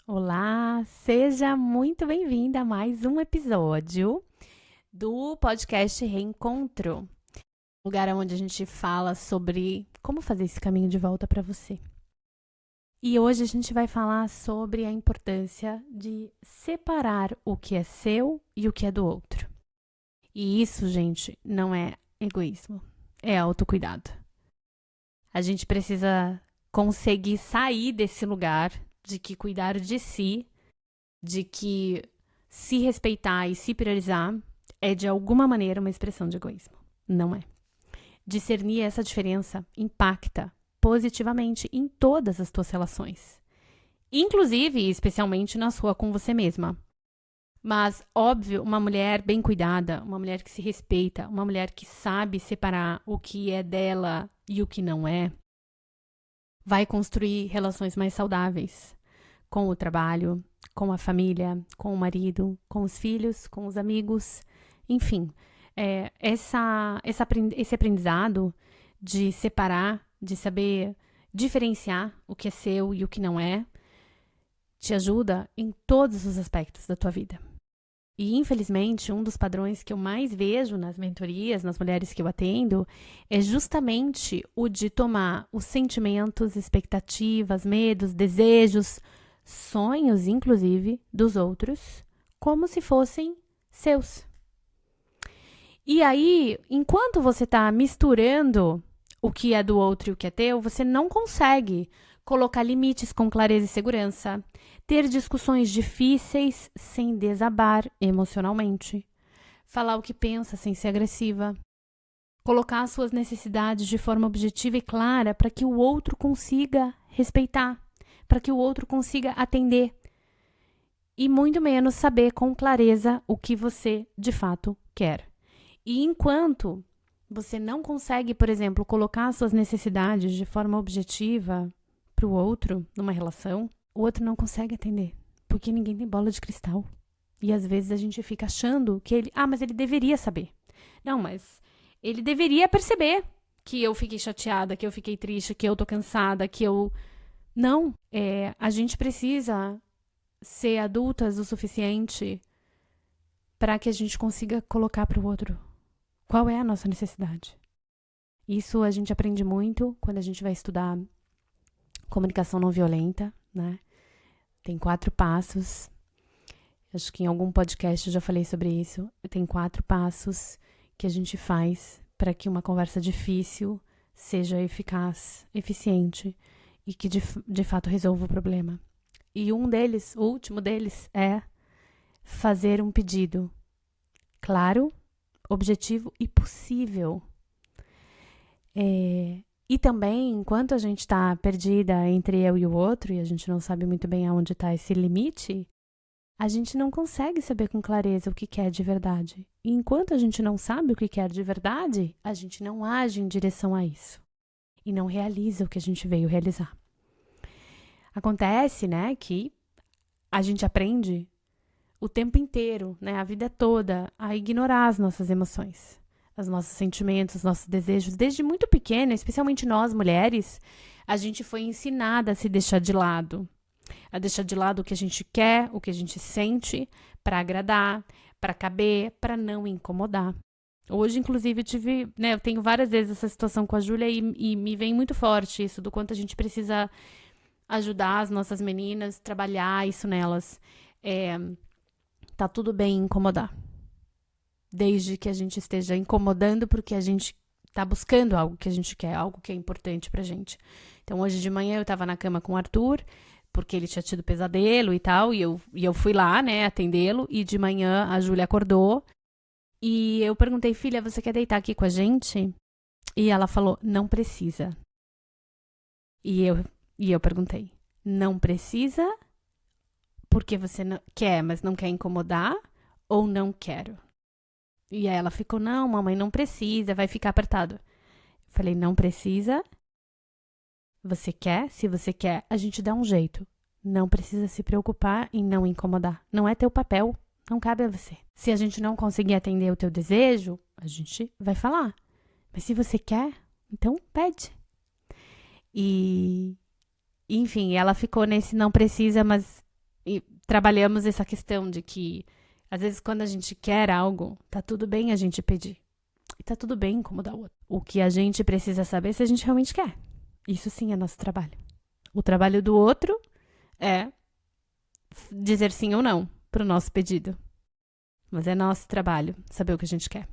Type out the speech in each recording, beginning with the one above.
Olá, seja muito bem-vinda a mais um episódio do podcast Reencontro, lugar onde a gente fala sobre como fazer esse caminho de volta para você. E hoje a gente vai falar sobre a importância de separar o que é seu e o que é do outro. E isso, gente, não é egoísmo, é autocuidado. A gente precisa conseguir sair desse lugar de que cuidar de si, de que se respeitar e se priorizar é de alguma maneira uma expressão de egoísmo. Não é. Discernir essa diferença impacta positivamente em todas as tuas relações, inclusive e especialmente na sua com você mesma. Mas, óbvio, uma mulher bem cuidada, uma mulher que se respeita, uma mulher que sabe separar o que é dela e o que não é, vai construir relações mais saudáveis com o trabalho, com a família, com o marido, com os filhos, com os amigos, enfim. Esse aprendizado de separar, de saber diferenciar o que é seu e o que não é, te ajuda em todos os aspectos da tua vida. E, infelizmente, um dos padrões que eu mais vejo nas mentorias, nas mulheres que eu atendo, é justamente o de tomar os sentimentos, expectativas, medos, desejos, sonhos, inclusive, dos outros, como se fossem seus. E aí, enquanto você está misturando o que é do outro e o que é teu, você não consegue colocar limites com clareza e segurança, ter discussões difíceis sem desabar emocionalmente, falar o que pensa sem ser agressiva, colocar as suas necessidades de forma objetiva e clara para que o outro consiga respeitar, para que o outro consiga atender, e muito menos saber com clareza o que você de fato quer. E enquanto você não consegue, por exemplo, colocar as suas necessidades de forma objetiva para o outro numa relação, o outro não consegue atender, porque ninguém tem bola de cristal. E às vezes a gente fica achando que ele, mas ele deveria saber. Não, mas ele deveria perceber que eu fiquei chateada, que eu fiquei triste, que eu tô cansada, que eu... Não, a gente precisa ser adultas o suficiente para que a gente consiga colocar para o outro qual é a nossa necessidade. Isso a gente aprende muito quando a gente vai estudar comunicação não violenta, né? Tem 4 passos. Acho que em algum podcast eu já falei sobre isso. Tem 4 passos que a gente faz para que uma conversa difícil seja eficaz, eficiente e que de fato resolva o problema. E um deles, o último deles, é fazer um pedido claro, objetivo e possível. E também, enquanto a gente está perdida entre eu e o outro, e a gente não sabe muito bem aonde está esse limite, a gente não consegue saber com clareza o que quer de verdade. E enquanto a gente não sabe o que quer de verdade, a gente não age em direção a isso. E não realiza o que a gente veio realizar. Acontece, né, que a gente aprende o tempo inteiro, né, a vida toda, a ignorar as nossas emoções, os nossos sentimentos, os nossos desejos. Desde muito pequena, especialmente nós mulheres, a gente foi ensinada a se deixar de lado. A deixar de lado o que a gente quer, o que a gente sente, para agradar, para caber, para não incomodar. Hoje, inclusive, eu tenho várias vezes essa situação com a Júlia e me vem muito forte isso, do quanto a gente precisa ajudar as nossas meninas, trabalhar isso nelas. Tá tudo bem incomodar. Desde que a gente esteja incomodando porque a gente tá buscando algo que a gente quer, algo que é importante pra gente. Então, hoje de manhã eu tava na cama com o Arthur, porque ele tinha tido pesadelo e tal, e eu fui lá, né, atendê-lo, e de manhã a Júlia acordou, e eu perguntei, filha, você quer deitar aqui com a gente? E ela falou, não precisa. E eu perguntei, não precisa porque você não quer, mas não quer incomodar, ou não quero? E aí ela ficou, não, mamãe, não precisa, vai ficar apertado. Eu falei, não precisa. Você quer? Se você quer, a gente dá um jeito. Não precisa se preocupar em não incomodar. Não é teu papel. Não cabe a você. Se a gente não conseguir atender o teu desejo, a gente vai falar. Mas se você quer, então pede. E, enfim, ela ficou nesse não precisa, mas E trabalhamos essa questão de que, às vezes, quando a gente quer algo, tá tudo bem a gente pedir. E tá tudo bem incomodar o outro. O que a gente precisa saber é se a gente realmente quer. Isso sim é nosso trabalho. O trabalho do outro é dizer sim ou não pro nosso pedido. Mas é nosso trabalho saber o que a gente quer.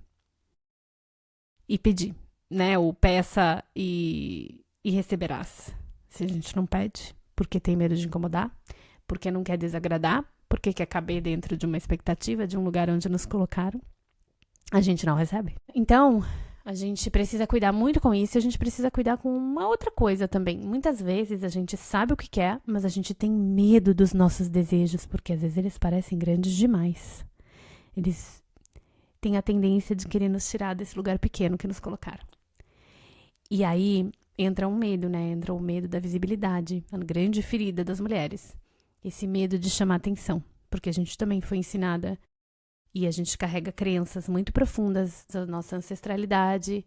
E pedir, né? O peça e receberás. Se a gente não pede, porque tem medo de incomodar, porque não quer desagradar, porque quer caber dentro de uma expectativa, de um lugar onde nos colocaram, a gente não recebe. Então, a gente precisa cuidar muito com isso e a gente precisa cuidar com uma outra coisa também. Muitas vezes a gente sabe o que quer, mas a gente tem medo dos nossos desejos, porque às vezes eles parecem grandes demais. Eles têm a tendência de querer nos tirar desse lugar pequeno que nos colocaram. E aí entra um medo, né? Entra o medo da visibilidade, a grande ferida das mulheres. Esse medo de chamar atenção, porque a gente também foi ensinada e a gente carrega crenças muito profundas da nossa ancestralidade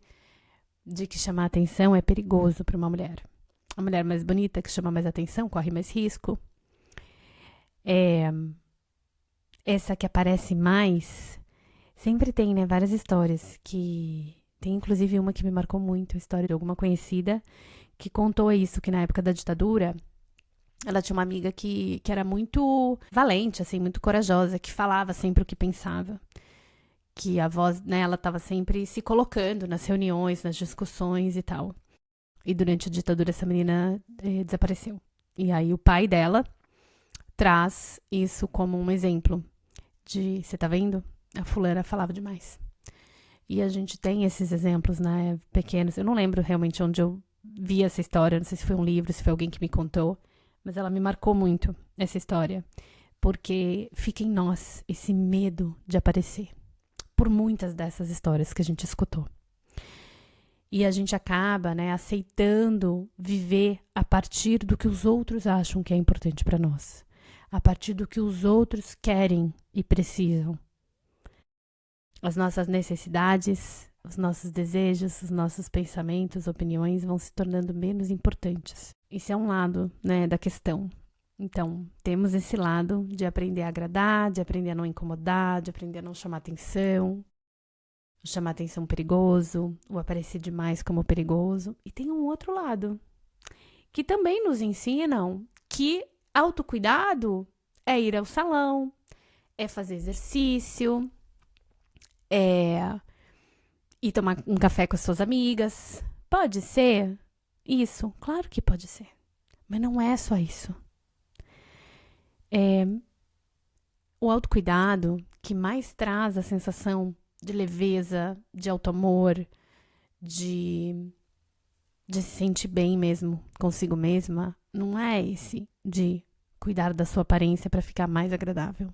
de que chamar atenção é perigoso para uma mulher. A mulher mais bonita que chama mais atenção corre mais risco. Essa que aparece mais, sempre tem, né, várias histórias que... Tem inclusive uma que me marcou muito, a história de alguma conhecida que contou isso, que na época da ditadura, ela tinha uma amiga que era muito valente, assim, muito corajosa, que falava sempre o que pensava. Que a voz, né, ela estava sempre se colocando nas reuniões, nas discussões e tal. E durante a ditadura essa menina desapareceu. E aí o pai dela traz isso como um exemplo de, você tá vendo? A fulana falava demais. E a gente tem esses exemplos, né, pequenos. Eu não lembro realmente onde eu vi essa história, não sei se foi um livro, se foi alguém que me contou, mas ela me marcou muito, essa história, porque fica em nós esse medo de aparecer, por muitas dessas histórias que a gente escutou. E a gente acaba, né, aceitando viver a partir do que os outros acham que é importante para nós, a partir do que os outros querem e precisam. As nossas necessidades, os nossos desejos, os nossos pensamentos, opiniões vão se tornando menos importantes. Isso é um lado, né, da questão. Então, temos esse lado de aprender a agradar, de aprender a não incomodar, de aprender a não chamar atenção. O chamar atenção perigoso, o aparecer demais como perigoso. E tem um outro lado, que também nos ensinam que autocuidado é ir ao salão, é fazer exercício, é ir tomar um café com as suas amigas. Pode ser isso? Claro que pode ser. Mas não é só isso. O autocuidado que mais traz a sensação de leveza, de auto-amor, de se sentir bem mesmo consigo mesma, não é esse de cuidar da sua aparência para ficar mais agradável.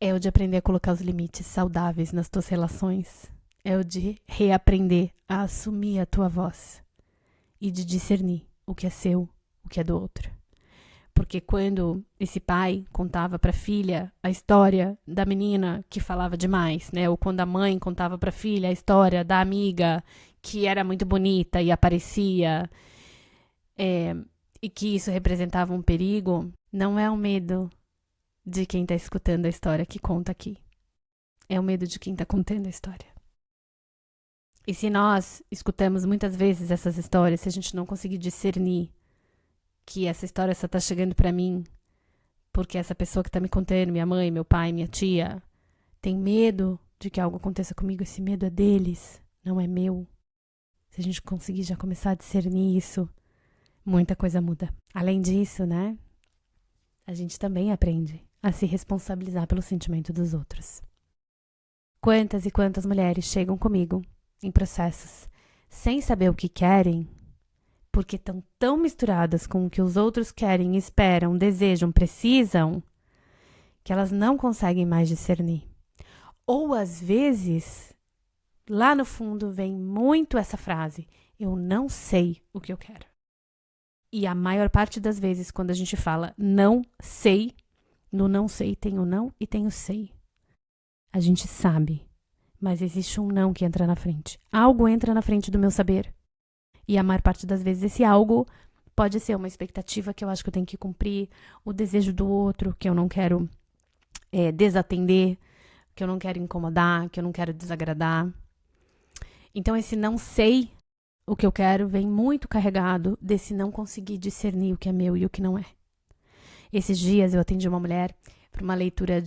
É o de aprender a colocar os limites saudáveis nas tuas relações. É o de reaprender a assumir a tua voz e de discernir o que é seu, o que é do outro. Porque quando esse pai contava para a filha a história da menina que falava demais, né? Ou quando a mãe contava para a filha a história da amiga que era muito bonita e aparecia, e que isso representava um perigo, não é o medo de quem está escutando a história que conta aqui. É o medo de quem está contando a história. E se nós escutamos muitas vezes essas histórias, se a gente não conseguir discernir que essa história só está chegando para mim porque essa pessoa que está me contando, minha mãe, meu pai, minha tia, tem medo de que algo aconteça comigo, esse medo é deles, não é meu. Se a gente conseguir já começar a discernir isso, muita coisa muda. Além disso, né, a gente também aprende a se responsabilizar pelo sentimento dos outros. Quantas e quantas mulheres chegam comigo em processos sem saber o que querem, porque estão tão misturadas com o que os outros querem, esperam, desejam, precisam, que elas não conseguem mais discernir. Ou às vezes, lá no fundo vem muito essa frase: eu não sei o que eu quero. E a maior parte das vezes, quando a gente fala não sei, no não sei tem o não e tem o sei. A gente sabe, mas existe um não que entra na frente. Algo entra na frente do meu saber. E a maior parte das vezes esse algo pode ser uma expectativa que eu acho que eu tenho que cumprir, o desejo do outro que eu não quero desatender, que eu não quero incomodar, que eu não quero desagradar. Então, esse não sei o que eu quero vem muito carregado desse não conseguir discernir o que é meu e o que não é. Esses dias eu atendi uma mulher para uma leitura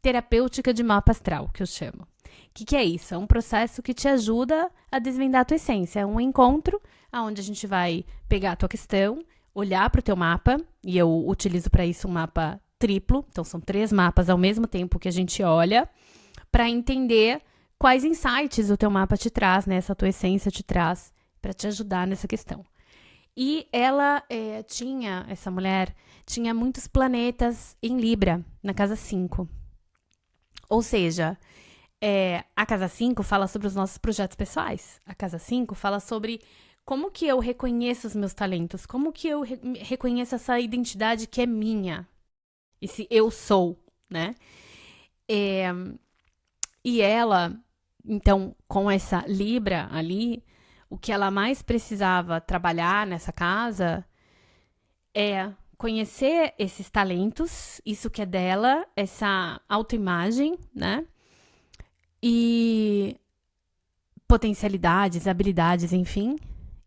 terapêutica de mapa astral, que eu chamo. O que é isso? É um processo que te ajuda a desvendar a tua essência. É um encontro onde a gente vai pegar a tua questão, olhar para o teu mapa, e eu utilizo para isso um mapa triplo, então são 3 mapas ao mesmo tempo que a gente olha, para entender quais insights o teu mapa te traz, né? Essa tua essência te traz, para te ajudar nessa questão. E ela essa mulher, tinha muitos planetas em Libra, na casa 5. Ou seja, a casa 5 fala sobre os nossos projetos pessoais. A casa 5 fala sobre como que eu reconheço os meus talentos, como que eu reconheço essa identidade que é minha, esse eu sou, né? E ela, então, com essa Libra ali, o que ela mais precisava trabalhar nessa casa é conhecer esses talentos, isso que é dela, essa autoimagem, né? E potencialidades, habilidades, enfim,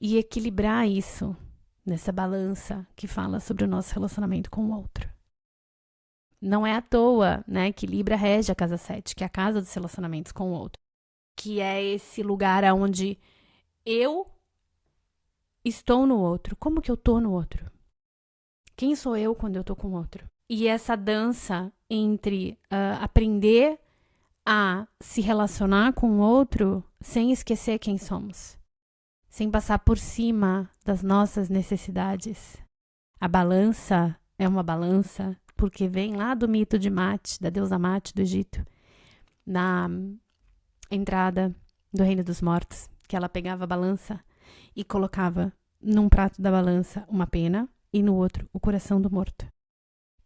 e equilibrar isso nessa balança que fala sobre o nosso relacionamento com o outro. Não é à toa, né, que Libra rege a casa 7, que é a casa dos relacionamentos com o outro, que é esse lugar onde eu estou no outro. Como que eu tô no outro? Quem sou eu quando eu tô com o outro? E essa dança entre aprender a se relacionar com o outro sem esquecer quem somos, sem passar por cima das nossas necessidades. A balança é uma balança porque vem lá do mito de Mate, da deusa Mate do Egito, na entrada do Reino dos Mortos, que ela pegava a balança e colocava num prato da balança uma pena e no outro o coração do morto.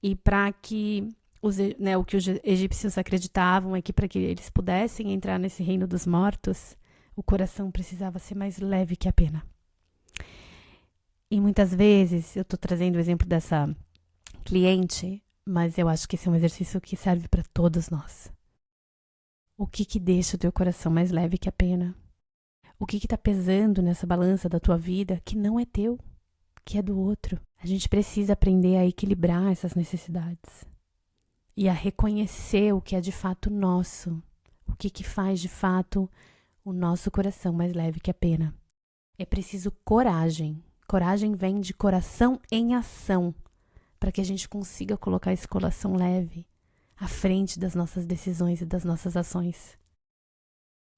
E para que o que os egípcios acreditavam é que para que eles pudessem entrar nesse reino dos mortos, o coração precisava ser mais leve que a pena. E muitas vezes, eu estou trazendo o exemplo dessa cliente, mas eu acho que esse é um exercício que serve para todos nós. O que deixa o teu coração mais leve que a pena? O que está pesando nessa balança da tua vida que não é teu, que é do outro? A gente precisa aprender a equilibrar essas necessidades e a reconhecer o que é de fato nosso, o que faz de fato o nosso coração mais leve que a pena. É preciso coragem. Coragem vem de coração em ação, para que a gente consiga colocar esse coração leve à frente das nossas decisões e das nossas ações.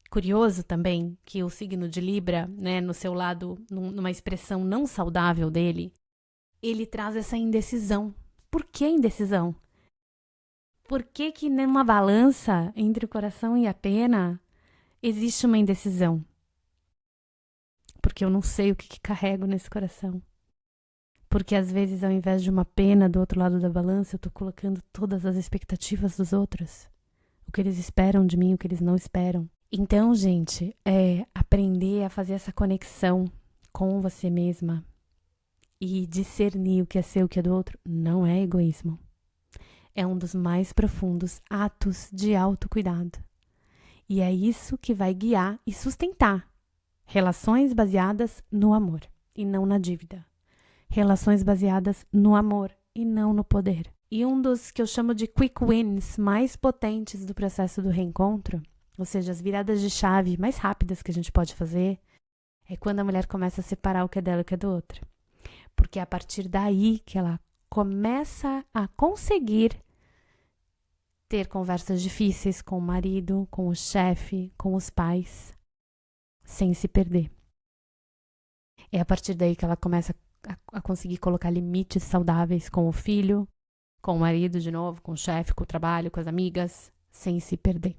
Curioso também que o signo de Libra, né, no seu lado, numa expressão não saudável dele, ele traz essa indecisão. Por que indecisão? Por que numa balança entre o coração e a pena existe uma indecisão? Porque eu não sei o que carrego nesse coração. Porque às vezes, ao invés de uma pena do outro lado da balança, eu tô colocando todas as expectativas dos outros. O que eles esperam de mim, o que eles não esperam. Então, gente, aprender a fazer essa conexão com você mesma e discernir o que é seu, o que é do outro, não é egoísmo. É um dos mais profundos atos de autocuidado. E é isso que vai guiar e sustentar relações baseadas no amor e não na dívida. Relações baseadas no amor e não no poder. E um dos que eu chamo de quick wins mais potentes do processo do reencontro, ou seja, as viradas de chave mais rápidas que a gente pode fazer, é quando a mulher começa a separar o que é dela e o que é do outro. Porque é a partir daí que ela começa a conseguir ter conversas difíceis com o marido, com o chefe, com os pais, sem se perder. É a partir daí que ela começa a conseguir colocar limites saudáveis com o filho, com o marido de novo, com o chefe, com o trabalho, com as amigas, sem se perder.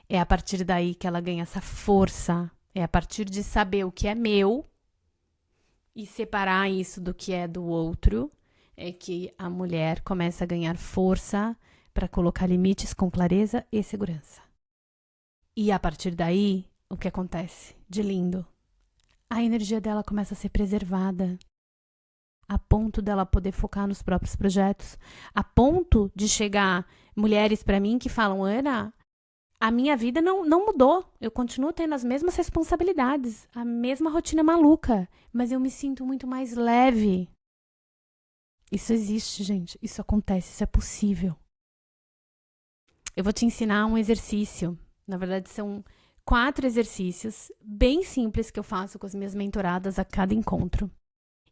É a partir daí que ela ganha essa força, é a partir de saber o que é meu e separar isso do que é do outro, é que a mulher começa a ganhar força para colocar limites com clareza e segurança. E a partir daí, o que acontece de lindo? a energia dela começa a ser preservada, a ponto dela poder focar nos próprios projetos, a ponto de chegar mulheres para mim que falam: Ana, a minha vida não mudou, eu continuo tendo as mesmas responsabilidades, a mesma rotina maluca, mas eu me sinto muito mais leve. Isso existe, gente, isso acontece, isso é possível. Eu vou te ensinar um exercício, na verdade são 4 exercícios bem simples que eu faço com as minhas mentoradas a cada encontro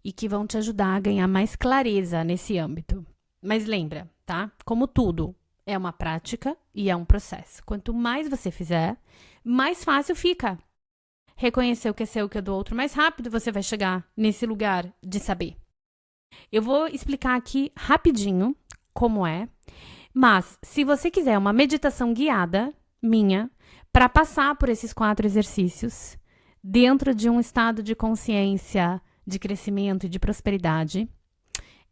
e que vão te ajudar a ganhar mais clareza nesse âmbito. Mas lembra, tá? Como tudo, é uma prática e é um processo. Quanto mais você fizer, mais fácil fica. Reconhecer o que é seu e o que é do outro mais rápido, você vai chegar nesse lugar de saber. Eu vou explicar aqui rapidinho como é, mas se você quiser uma meditação guiada minha para passar por esses 4 exercícios dentro de um estado de consciência, de crescimento e de prosperidade,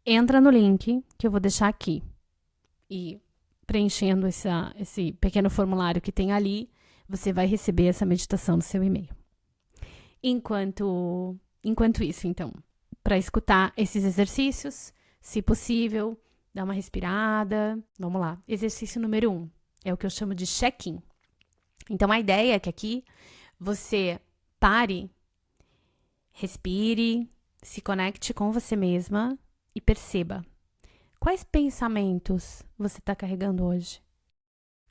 entra no link que eu vou deixar aqui. E preenchendo esse pequeno formulário que tem ali, você vai receber essa meditação no seu e-mail. Enquanto isso, então, para escutar esses exercícios, se possível, dá uma respirada. Vamos lá. Exercício número 1 é o que eu chamo de check-in. Então, a ideia é que aqui você pare, respire, se conecte com você mesma e perceba quais pensamentos você está carregando hoje.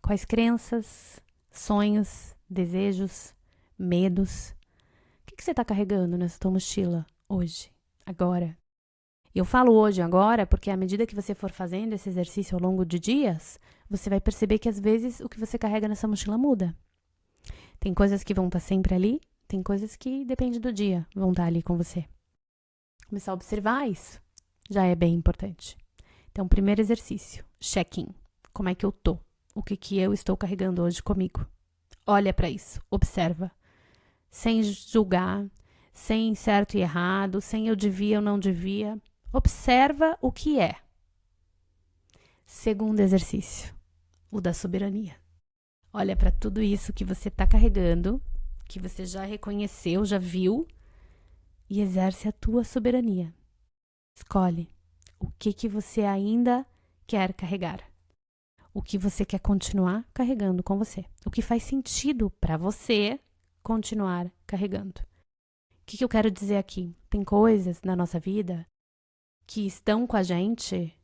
Quais crenças, sonhos, desejos, medos. O que você está carregando nessa tua mochila hoje, agora? Eu falo hoje, agora, porque à medida que você for fazendo esse exercício ao longo de dias, você vai perceber que às vezes o que você carrega nessa mochila muda. Tem coisas que vão estar sempre ali, tem coisas que, depende do dia, vão estar ali com você. Começar a observar isso já é bem importante. Então, primeiro exercício, check-in. Como é que eu tô? O que eu estou carregando hoje comigo? Olha para isso, observa. Sem julgar, sem certo e errado, sem eu devia ou não devia. Observa o que é. Segundo exercício, o da soberania. Olha para tudo isso que você está carregando, que você já reconheceu, já viu, e exerce a tua soberania. Escolhe o que você ainda quer carregar. O que você quer continuar carregando com você. O que faz sentido para você continuar carregando. O que eu quero dizer aqui? Tem coisas na nossa vida que estão com a gente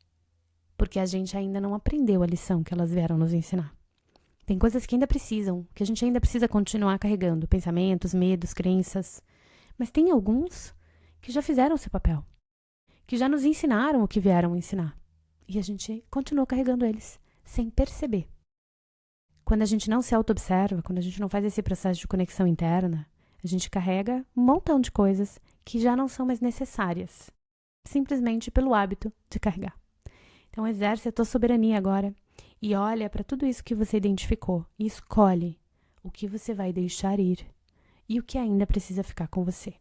porque a gente ainda não aprendeu a lição que elas vieram nos ensinar. Tem coisas que ainda precisam, que a gente ainda precisa continuar carregando. Pensamentos, medos, crenças. Mas tem alguns que já fizeram o seu papel. Que já nos ensinaram o que vieram ensinar. E a gente continua carregando eles, sem perceber. Quando a gente não se auto-observa, quando a gente não faz esse processo de conexão interna, a gente carrega um montão de coisas que já não são mais necessárias. Simplesmente pelo hábito de carregar. Então, exerce a tua soberania agora e olha para tudo isso que você identificou e escolhe o que você vai deixar ir e o que ainda precisa ficar com você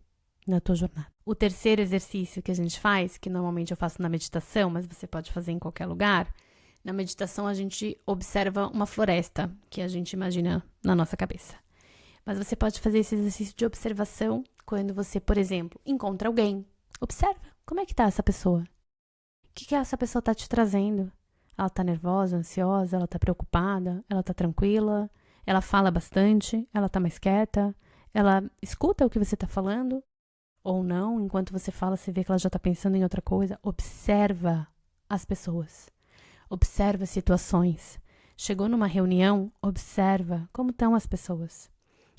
na tua jornada. O terceiro exercício que a gente faz, que normalmente eu faço na meditação, mas você pode fazer em qualquer lugar, na meditação a gente observa uma floresta que a gente imagina na nossa cabeça. Mas você pode fazer esse exercício de observação quando você, por exemplo, encontra alguém. Observa como é que tá essa pessoa. O que essa pessoa tá te trazendo? Ela tá nervosa, ansiosa, ela tá preocupada, ela tá tranquila, ela fala bastante, ela tá mais quieta, ela escuta o que você tá falando ou não, enquanto você fala, você vê que ela já tá pensando em outra coisa. Observa as pessoas. Observa situações. Chegou numa reunião, observa como estão as pessoas.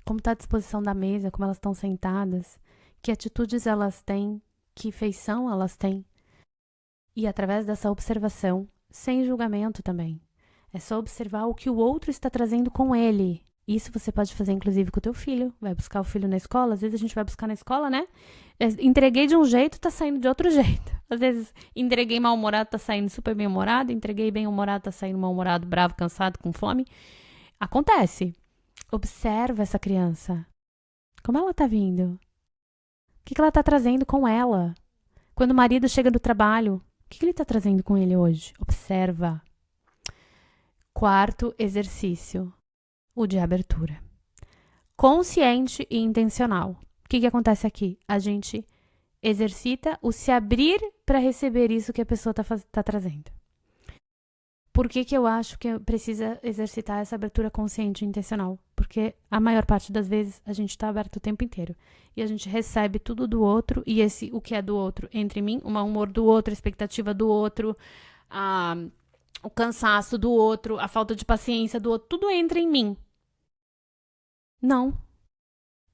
Como está a disposição da mesa, como elas estão sentadas, que atitudes elas têm, que feição elas têm. E através dessa observação, sem julgamento também, é só observar o que o outro está trazendo com ele. Isso você pode fazer, inclusive, com o teu filho. Vai buscar o filho na escola. Às vezes a gente vai buscar na escola, né? Entreguei de um jeito, tá saindo de outro jeito. Às vezes, entreguei mal-humorado, tá saindo super bem-humorado. Entreguei bem-humorado, tá saindo mal-humorado, bravo, cansado, com fome. Acontece. Observa essa criança. Como ela tá vindo? O que ela tá trazendo com ela? Quando o marido chega do trabalho, o que ele tá trazendo com ele hoje? Observa. Quarto exercício. O de abertura. Consciente e intencional. que acontece aqui? A gente exercita o se abrir para receber isso que a pessoa tá trazendo. Por que eu acho que precisa exercitar essa abertura consciente e intencional? Porque a maior parte das vezes a gente está aberto o tempo inteiro. E a gente recebe tudo do outro, e o que é do outro entre mim, o mau humor do outro, a expectativa do outro, o cansaço do outro, a falta de paciência do outro, tudo entra em mim. Não.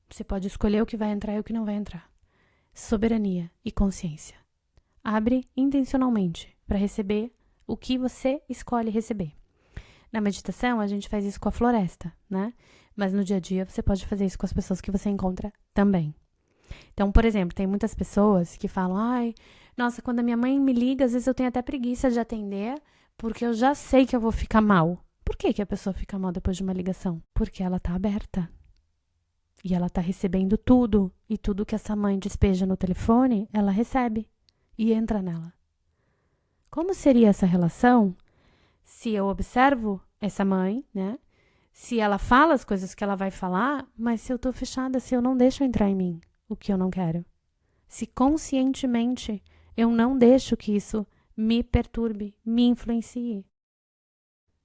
Você pode escolher o que vai entrar e o que não vai entrar. Soberania e consciência. Abre intencionalmente para receber o que você escolhe receber. Na meditação, a gente faz isso com a floresta, né? Mas no dia a dia, você pode fazer isso com as pessoas que você encontra também. Então, por exemplo, tem muitas pessoas que falam, nossa, quando a minha mãe me liga, às vezes eu tenho até preguiça de atender, porque eu já sei que eu vou ficar mal. Por que a pessoa fica mal depois de uma ligação? Porque ela tá aberta. E ela tá recebendo tudo. E tudo que essa mãe despeja no telefone, ela recebe. E entra nela. Como seria essa relação se eu observo essa mãe, né? Se ela fala as coisas que ela vai falar, mas se eu tô fechada, se eu não deixo entrar em mim o que eu não quero. Se conscientemente eu não deixo que isso me perturbe, me influencie.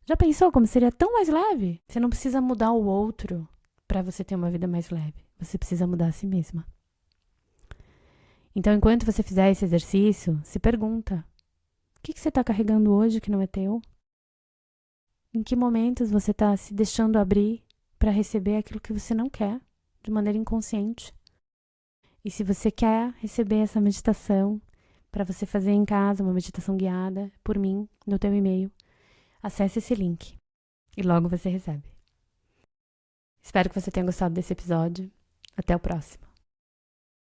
Já pensou como seria tão mais leve? Você não precisa mudar o outro para você ter uma vida mais leve. Você precisa mudar a si mesma. Então, enquanto você fizer esse exercício, se pergunta: o que você está carregando hoje que não é teu? Em que momentos você está se deixando abrir para receber aquilo que você não quer, de maneira inconsciente? E se você quer receber essa meditação, para você fazer em casa, uma meditação guiada por mim, no teu e-mail, acesse esse link e logo você recebe. Espero que você tenha gostado desse episódio. Até o próximo.